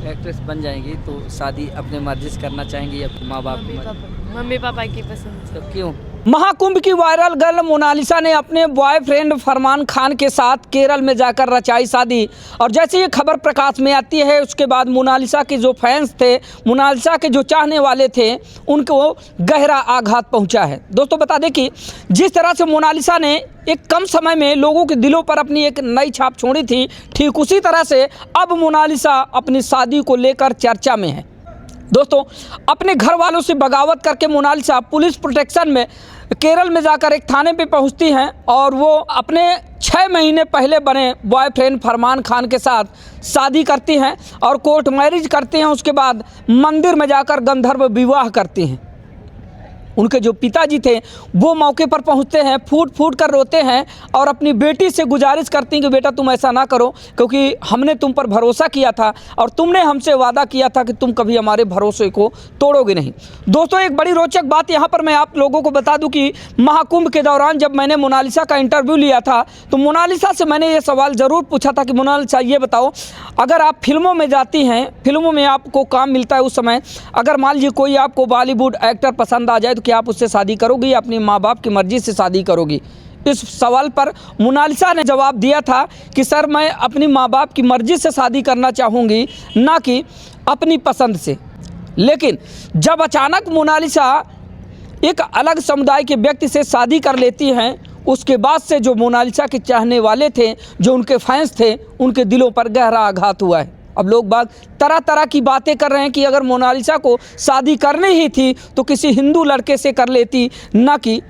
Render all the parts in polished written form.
Actress बन जाएंगी तो शादी अपने मर्जी से करना चाहेंगी या माँ बाप की मर्जी? मम्मी पापा की पसंद से। तो क्यों? महाकुंभ की वायरल गर्ल मोनालिसा ने अपने बॉयफ्रेंड फरमान खान के साथ केरल में जाकर रचाई शादी। और जैसे ये खबर प्रकाश में आती है उसके बाद मोनालिसा के जो फैंस थे, मोनालिसा के जो चाहने वाले थे, उनको गहरा आघात पहुंचा है। दोस्तों बता दें कि जिस तरह से मोनालिसा ने एक कम समय में लोगों के दिलों पर अपनी एक नई छाप छोड़ी थी, ठीक उसी तरह से अब मोनालिसा अपनी शादी को लेकर चर्चा में है। दोस्तों अपने घर वालों से बगावत करके मोनालिसा पुलिस प्रोटेक्शन में केरल में जाकर एक थाने पे पहुंचती हैं और वो अपने 6 महीने पहले बने बॉयफ्रेंड फरमान खान के साथ शादी करती हैं और कोर्ट मैरिज करती हैं। उसके बाद मंदिर में जाकर गंधर्व विवाह करती हैं। उनके जो पिताजी थे वो मौके पर पहुंचते हैं, फूट फूट कर रोते हैं और अपनी बेटी से गुजारिश करती हैं कि बेटा तुम ऐसा ना करो, क्योंकि हमने तुम पर भरोसा किया था और तुमने हमसे वादा किया था कि तुम कभी हमारे भरोसे को तोड़ोगे नहीं। दोस्तों एक बड़ी रोचक बात यहाँ पर मैं आप लोगों को बता दूँ कि महाकुंभ के दौरान जब मैंने मोनालिसा का इंटरव्यू लिया था तो मोनालिसा से मैंने ये सवाल ज़रूर पूछा था कि मोनालिसा ये बताओ, अगर आप फिल्मों में जाती हैं, फिल्मों में आपको काम मिलता है, उस समय अगर मान लीजिए कोई आपको बॉलीवुड एक्टर पसंद आ जाए तो क्या आप उससे शादी करोगी या अपनी माँ बाप की मर्जी से शादी करोगी? इस सवाल पर मोनालिसा ने जवाब दिया था कि सर मैं अपनी माँ बाप की मर्जी से शादी करना चाहूँगी, ना कि अपनी पसंद से। लेकिन जब अचानक मोनालिसा एक अलग समुदाय के व्यक्ति से शादी कर लेती हैं, उसके बाद से जो मोनालिसा के चाहने वाले थे, जो उनके फैंस थे, उनके दिलों पर गहरा आघात हुआ है। अब लोग बाग तरह तरह की बातें कर रहे हैं कि अगर मोनालिसा को शादी करनी ही थी तो किसी हिंदू लड़के से कर लेती, ना कि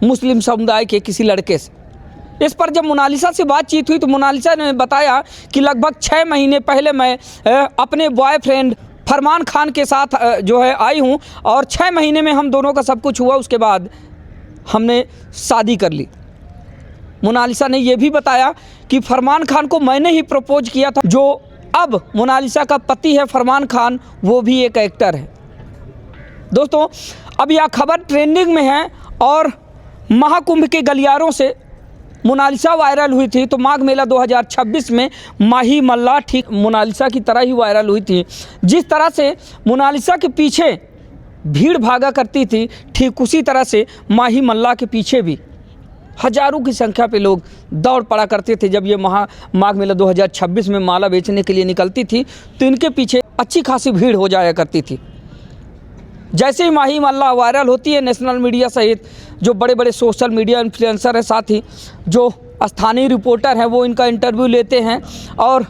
मुस्लिम समुदाय के किसी लड़के से। इस पर जब मोनालिसा से बातचीत हुई तो मोनालिसा ने बताया कि लगभग 6 महीने पहले मैं अपने बॉयफ्रेंड फरमान खान के साथ जो है आई हूँ और 6 महीने में हम दोनों का सब कुछ हुआ, उसके बाद हमने शादी कर ली। मोनालिसा ने यह भी बताया कि फरमान खान को मैंने ही प्रपोज किया था। जो अब मोनालिसा का पति है फरमान खान, वो भी एक एक्टर है। दोस्तों अब यह खबर ट्रेंडिंग में है और महाकुंभ के गलियारों से मोनालिसा वायरल हुई थी तो माघ मेला 2026 में माही मल्लाह ठीक मोनालिसा की तरह ही वायरल हुई थी। जिस तरह से मोनालिसा के पीछे भीड़ भागा करती थी, ठीक उसी तरह से माही मल्लाह के पीछे भी हजारों की संख्या पे लोग दौड़ पड़ा करते थे। जब ये माघ मेला 2026 में माला बेचने के लिए निकलती थी तो इनके पीछे अच्छी खासी भीड़ हो जाया करती थी। जैसे ही माही मल्लाह वायरल होती है, नेशनल मीडिया सहित जो बड़े बड़े सोशल मीडिया इन्फ्लुएंसर हैं, साथ ही जो स्थानीय रिपोर्टर हैं, वो इनका इंटरव्यू लेते हैं और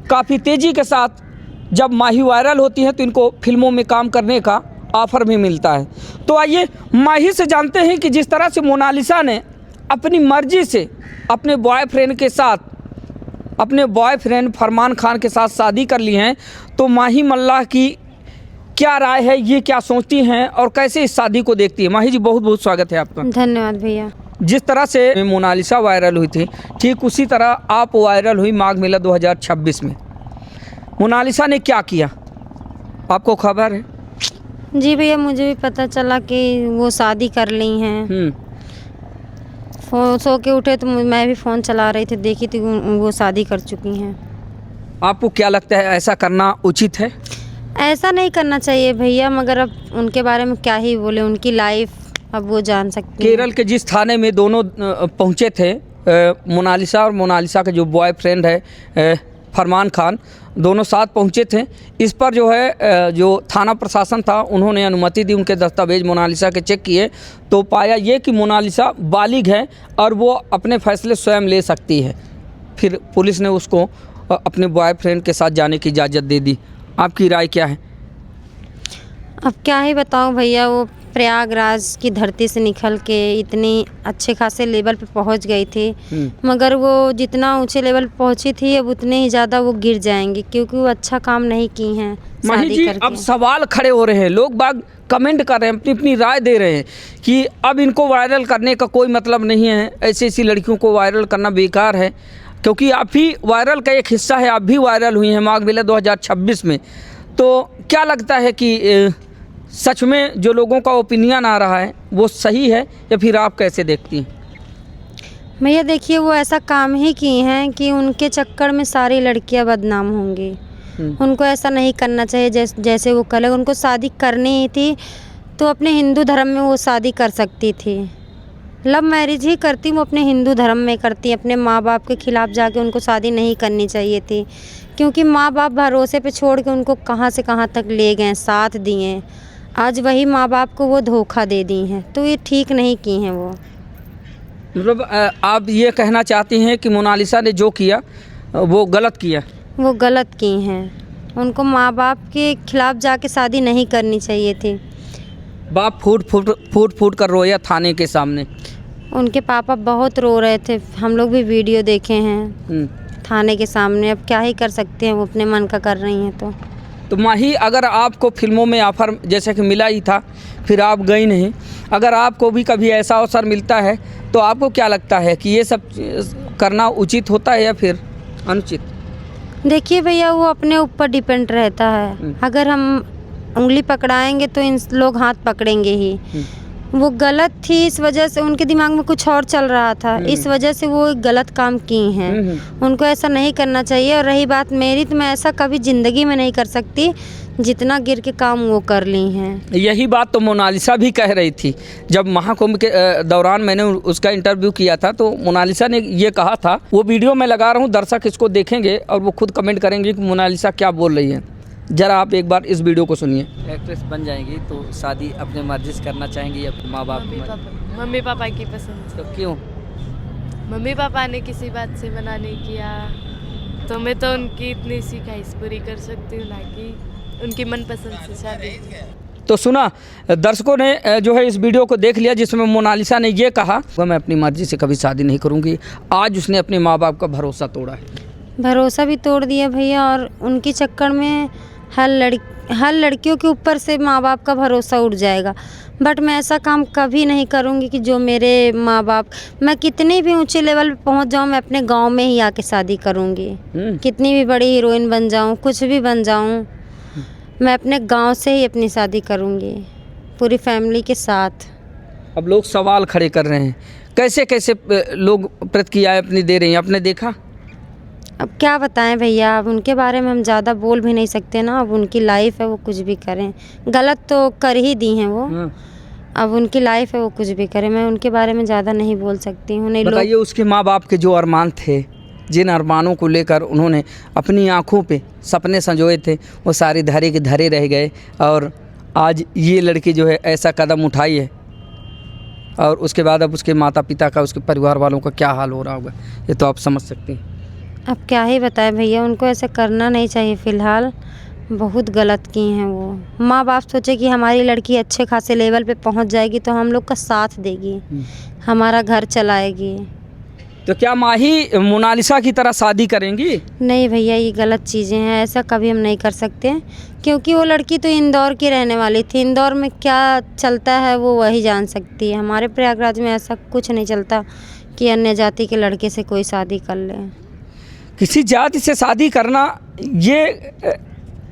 काफ़ी तेज़ी के साथ जब माही वायरल होती हैं तो इनको फिल्मों में काम करने का ऑफ़र भी मिलता है। तो आइए माही से जानते हैं कि जिस तरह से मोनालिसा ने अपनी मर्जी से अपने बॉयफ्रेंड के साथ, अपने बॉयफ्रेंड फरमान खान के साथ शादी कर ली हैं, तो माही मल्लाह की क्या राय है, ये क्या सोचती हैं और कैसे इस शादी को देखती है? माही जी बहुत बहुत स्वागत है आपका। धन्यवाद भैया। जिस तरह से मोनालिसा वायरल हुई थी ठीक उसी तरह आप वायरल हुई माघ मेला 2026 में। मोनालिसा ने क्या किया आपको खबर है? जी भैया मुझे भी पता चला कि वो शादी कर ली हैं। फ़ोन सो के उठे तो मैं भी फ़ोन चला रही थी, देखी थी वो शादी कर चुकी हैं। आपको क्या लगता है ऐसा करना उचित है? ऐसा नहीं करना चाहिए भैया, मगर अब उनके बारे में क्या ही बोले, उनकी लाइफ अब वो जान सकती हैं। केरल के जिस थाने में दोनों पहुंचे थे, मोनालिसा और मोनालिसा का जो बॉयफ्रेंड है फरमान खान, दोनों साथ पहुंचे थे। इस पर जो है जो थाना प्रशासन था उन्होंने अनुमति दी, उनके दस्तावेज मोनालिसा के चेक किए तो पाया ये कि मोनालिसा बालिग है और वो अपने फैसले स्वयं ले सकती है। फिर पुलिस ने उसको अपने बॉयफ्रेंड के साथ जाने की इजाज़त दे दी। आपकी राय क्या है? अब क्या ही बताऊं भैया, वो प्रयागराज की धरती से निकल के इतनी अच्छे खासे लेवल पे पहुंच गई थी, मगर वो जितना ऊंचे लेवल पे पहुंची थी अब उतने ही ज़्यादा वो गिर जाएंगी क्योंकि वो अच्छा काम नहीं की हैं माही जी। अब सवाल खड़े हो रहे हैं, लोग बाग कमेंट कर रहे हैं, अपनी अपनी राय दे रहे हैं कि अब इनको वायरल करने का कोई मतलब नहीं है, ऐसी लड़कियों को वायरल करना बेकार है, क्योंकि आप ही वायरल का एक हिस्सा है, आप भी वायरल हुई हैं माघ मेला 2026 में। तो क्या लगता है कि सच में जो लोगों का ओपिनियन आ रहा है वो सही है या फिर आप कैसे देखती हैं? भैया देखिए, वो ऐसा काम ही की हैं कि उनके चक्कर में सारी लड़कियां बदनाम होंगी। उनको ऐसा नहीं करना चाहिए। जैसे वो कल उनको शादी करनी ही थी तो अपने हिंदू धर्म में वो शादी कर सकती थी। लव मैरिज ही करती, वो अपने हिंदू धर्म में करती। अपने माँ बाप के खिलाफ़ जाके उनको शादी नहीं करनी चाहिए थी, क्योंकि माँ बाप भरोसे पे छोड़ के उनको कहाँ से कहाँ तक ले गए, साथ दिए। आज वही माँ बाप को वो धोखा दे दी हैं, तो ये ठीक नहीं की हैं वो। मतलब आप ये कहना चाहती हैं कि मोनालिसा ने जो किया वो गलत किया? वो गलत की हैं, उनको माँ बाप के खिलाफ़ जाके शादी नहीं करनी चाहिए थी। बाप फूट कर रोया थाने के सामने। उनके पापा बहुत रो रहे थे, हम लोग भी वीडियो देखे हैं थाने के सामने। अब क्या ही कर सकते हैं, वो अपने मन का कर रही हैं। तो माही, अगर आपको फिल्मों में ऑफर जैसे कि मिला ही था, फिर आप गई नहीं, अगर आपको भी कभी ऐसा अवसर मिलता है तो आपको क्या लगता है कि ये सब करना उचित होता है या फिर अनुचित? देखिए भैया, वो अपने ऊपर डिपेंड रहता है। अगर हम उंगली पकड़ाएंगे तो इन लोग हाथ पकड़ेंगे ही। वो गलत थी, इस वजह से उनके दिमाग में कुछ और चल रहा था, इस वजह से वो गलत काम की हैं। उनको ऐसा नहीं करना चाहिए। और रही बात मेरी, तो मैं ऐसा कभी ज़िंदगी में नहीं कर सकती जितना गिर के काम वो कर ली हैं। यही बात तो मोनालिसा भी कह रही थी। जब महाकुंभ के दौरान मैंने उसका इंटरव्यू किया था तो मोनालिसा ने ये कहा था, वो वीडियो मैं लगा रहा हूँ, दर्शक इसको देखेंगे और वो खुद कमेंट करेंगे कि मोनालिसा क्या बोल रही है। जरा आप एक बार इस वीडियो को सुनिए। एक्ट्रेस बन जाएंगी तो शादी अपने मर्जी से करना चाहेंगी या माँ बाप? मम्मी पापा की पसंद से। तो क्यों? मम्मी पापा ने किसी बात से मना नहीं किया तो मैं तो उनकी इतनी सी ख्वाहिश पूरी कर सकती हूँ, ना कि उनकी मनपसंद से शादी। तो सुना, दर्शकों ने जो है इस वीडियो को देख लिया जिसमें मोनालिसा ने ये कहा मैं अपनी मर्जी से कभी शादी नहीं करूँगी। आज उसने अपने माँ बाप का भरोसा तोड़ा है। भरोसा भी तोड़ दिया भैया, और उनके चक्कर में हर लड़कियों के ऊपर से माँ बाप का भरोसा उठ जाएगा। बट मैं ऐसा काम कभी नहीं करूँगी कि जो मेरे माँ बाप, मैं कितनी भी ऊंचे लेवल पे पहुँच जाऊँ, मैं अपने गांव में ही आके शादी करूँगी। कितनी भी बड़ी हीरोइन बन जाऊँ, कुछ भी बन जाऊँ, मैं अपने गांव से ही अपनी शादी करूँगी, पूरी फैमिली के साथ। अब लोग सवाल खड़े कर रहे हैं, कैसे कैसे लोग प्रतिक्रियाएं अपनी दे रही हैं, आपने देखा? अब क्या बताएं भैया, अब उनके बारे में हम ज़्यादा बोल भी नहीं सकते ना। अब उनकी लाइफ है, वो कुछ भी करें। गलत तो कर ही दी हैं वो, अब उनकी लाइफ है, वो कुछ भी करें। मैं उनके बारे में ज़्यादा नहीं बोल सकती हूँ। बताइए, उसके माँ बाप के जो अरमान थे, जिन अरमानों को लेकर उन्होंने अपनी आँखों पे सपने संजोए थे, वो सारे धरे के धरे रह गए। और आज ये लड़की जो है ऐसा कदम उठाई है, और उसके बाद अब उसके माता पिता का, उसके परिवार वालों का क्या हाल हो रहा होगा, ये तो आप समझ सकते हैं। अब क्या ही बताएं भैया, उनको ऐसा करना नहीं चाहिए। फ़िलहाल बहुत गलत की हैं वो। माँ बाप सोचे कि हमारी लड़की अच्छे खासे लेवल पे पहुंच जाएगी तो हम लोग का साथ देगी, हमारा घर चलाएगी। तो क्या माही मोनालिसा की तरह शादी करेंगी? नहीं भैया, ये गलत चीज़ें हैं, ऐसा कभी हम नहीं कर सकते। क्योंकि वो लड़की तो इंदौर की रहने वाली थी, इंदौर में क्या चलता है वो वही जान सकती है। हमारे प्रयागराज में ऐसा कुछ नहीं चलता कि अन्य जाति के लड़के से कोई शादी कर ले। किसी जाति से शादी करना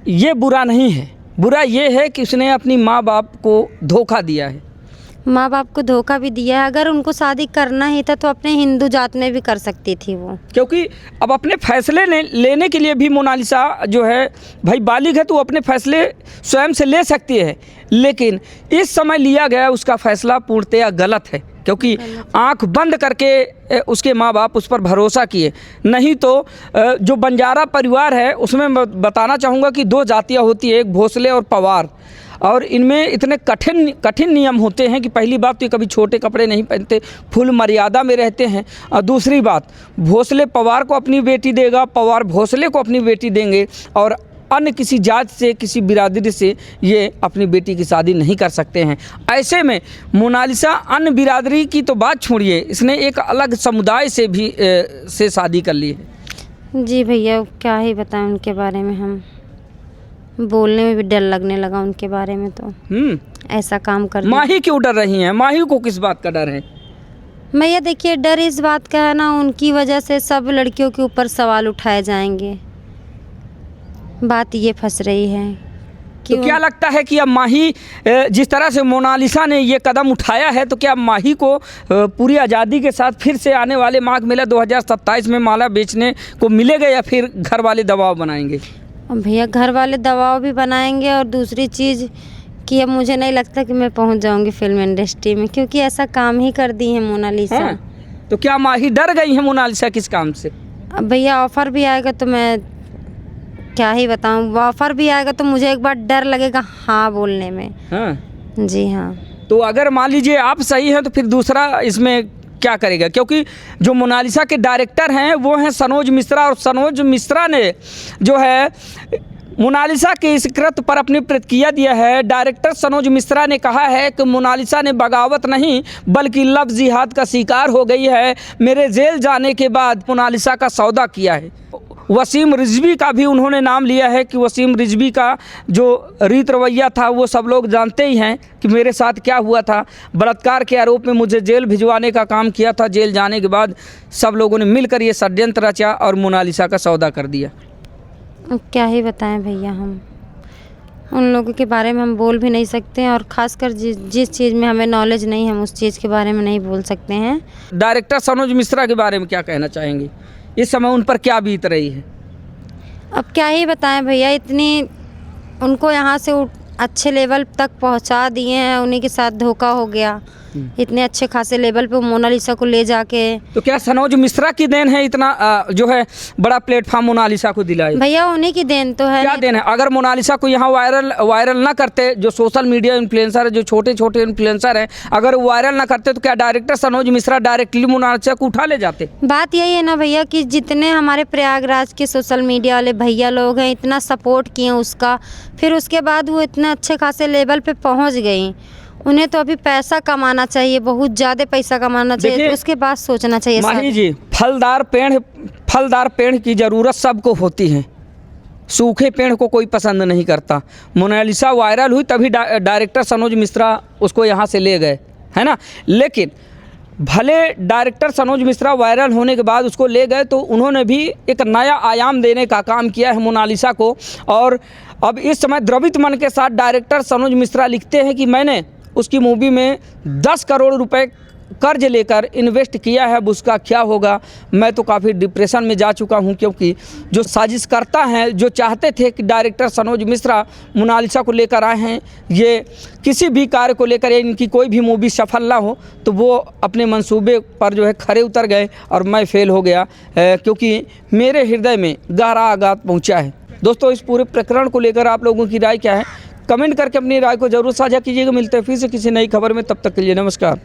ये बुरा नहीं है। बुरा ये है कि उसने अपनी माँ बाप को धोखा दिया है। माँ बाप को धोखा भी दिया है। अगर उनको शादी करना ही था तो अपने हिंदू जात में भी कर सकती थी वो, क्योंकि अब अपने फैसले लेने के लिए भी मोनालिसा जो है भाई बालिग है, तो अपने फैसले स्वयं से ले सकती है। लेकिन इस समय लिया गया उसका फैसला पूर्णतया गलत है, क्योंकि आंख बंद करके उसके माँ बाप उस पर भरोसा किए। नहीं तो जो बंजारा परिवार है उसमें मैं बताना चाहूँगा कि दो जातियाँ होती है, एक भोसले और पवार। और इनमें इतने कठिन नियम होते हैं कि पहली बात तो ये कभी छोटे कपड़े नहीं पहनते, फुल मर्यादा में रहते हैं। और दूसरी बात, भोसले पवार को अपनी बेटी देगा, पवार भोसले को अपनी बेटी देंगे, और अन्य किसी जात से, किसी बिरादरी से ये अपनी बेटी की शादी नहीं कर सकते हैं। ऐसे में मोनालिसा अन्य बिरादरी की तो बात छोड़िए, इसने एक अलग समुदाय से भी से शादी कर ली है। जी भैया, क्या ही बताएं उनके बारे में, हम बोलने में भी डर लगने लगा उनके बारे में। तो ऐसा काम कर माही क्यों डर रही हैं? माही को किस बात का डर है? भैया देखिए, डर इस बात का है ना, उनकी वजह से सब लड़कियों के ऊपर सवाल उठाए जाएंगे। बात ये फंस रही है कि तो क्या लगता है कि अब माही, जिस तरह से मोनालिसा ने ये कदम उठाया है, तो क्या माही को पूरी आज़ादी के साथ फिर से आने वाले माघ मेला 2027 में माला बेचने को मिलेगा, या फिर घर वाले दबाव बनाएंगे? अब भैया घर वाले दबाव भी बनाएंगे, और दूसरी चीज़ कि अब मुझे नहीं लगता कि मैं पहुंच जाऊंगी फिल्म इंडस्ट्री में, क्योंकि ऐसा काम ही कर दी है मोनालिसा। हाँ? तो क्या माही डर गई है मोनालिसा किस काम से? अब भैया ऑफ़र भी आएगा तो मैं क्या ही बताऊं, ऑफ़र भी आएगा तो मुझे एक बार डर लगेगा हाँ बोलने में। हाँ, जी हाँ। तो अगर मान लीजिए आप सही हैं तो फिर दूसरा इसमें क्या करेगा? क्योंकि जो मोनालिसा के डायरेक्टर हैं वो हैं सनोज मिश्रा, और सनोज मिश्रा ने जो है मोनालिसा के इस कृत्य पर अपनी प्रतिक्रिया दिया है। डायरेक्टर सनोज मिश्रा ने कहा है कि मोनालिसा ने बगावत नहीं बल्कि लव जिहाद का शिकार हो गई है। मेरे जेल जाने के बाद मोनालिसा का सौदा किया है। वसीम रिजवी का भी उन्होंने नाम लिया है कि वसीम रिजवी का जो रीत रवैया था वो सब लोग जानते ही हैं कि मेरे साथ क्या हुआ था। बलात्कार के आरोप में मुझे जेल भिजवाने का काम किया था। जेल जाने के बाद सब लोगों ने मिलकर ये षड्यंत्र रचा और मोनालिसा का सौदा कर दिया। अब क्या ही बताएं भैया, हम उन लोगों के बारे में हम बोल भी नहीं सकते हैं, और ख़ासकर जिस चीज़ में हमें नॉलेज नहीं, हम उस चीज़ के बारे में नहीं बोल सकते हैं। डायरेक्टर सनोज मिश्रा के बारे में क्या कहना चाहेंगे? इस समय उन पर क्या बीत रही है? अब क्या ही बताएं भैया, इतनी उनको यहाँ से अच्छे लेवल तक पहुँचा दिए हैं, उन्हीं के साथ धोखा हो गया। इतने अच्छे खासे लेवल पे मोनालिसा को ले जाके। तो क्या सनोज मिश्रा की देन है इतना जो है बड़ा प्लेटफॉर्म मोनालिसा को दिलाए? भैया उन्हीं की देन तो है। क्या देन है? अगर मोनालिसा को यहाँ वायरल ना करते, जो सोशल मीडिया इन्फ्लुएंसर है, जो छोटे छोटे इन्फ्लुएंसर हैं, अगर वायरल ना करते तो क्या डायरेक्टर सनोज मिश्रा डायरेक्टली मोनालिसा को उठा ले जाते? बात यही है ना भैया कि जितने हमारे प्रयागराज के सोशल मीडिया वाले भैया लोग हैं, इतना सपोर्ट किए उसका, फिर उसके बाद वो इतने अच्छे खासे लेवल पे पहुंच गई। उन्हें तो अभी पैसा कमाना चाहिए, बहुत ज़्यादा पैसा कमाना चाहिए, उसके बाद सोचना चाहिए। माही जी, फलदार पेड़ की ज़रूरत सबको होती है, सूखे पेड़ को कोई पसंद नहीं करता। मोनालिसा वायरल हुई तभी डायरेक्टर सनोज मिश्रा उसको यहाँ से ले गए, है ना। लेकिन भले डायरेक्टर सनोज मिश्रा वायरल होने के बाद उसको ले गए, तो उन्होंने भी एक नया आयाम देने का काम किया है मोनालिसा को। और अब इस समय द्रवित मन के साथ डायरेक्टर सनोज मिश्रा लिखते हैं कि मैंने उसकी मूवी में 10 करोड़ रुपए कर्ज लेकर इन्वेस्ट किया है, अब उसका क्या होगा। मैं तो काफ़ी डिप्रेशन में जा चुका हूं, क्योंकि जो साजिशकर्ता हैं, जो चाहते थे कि डायरेक्टर सनोज मिश्रा मोनालिसा को लेकर आए हैं, ये किसी भी कार्य को लेकर इनकी कोई भी मूवी सफल ना हो, तो वो अपने मंसूबे पर जो है खरे उतर गए और मैं फेल हो गया, क्योंकि मेरे हृदय में गहरा आघात पहुँचा है। दोस्तों, इस पूरे प्रकरण को लेकर आप लोगों की राय क्या है? कमेंट करके अपनी राय को जरूर साझा कीजिएगा। मिलते हैं फिर से किसी नई खबर में, तब तक के लिए नमस्कार।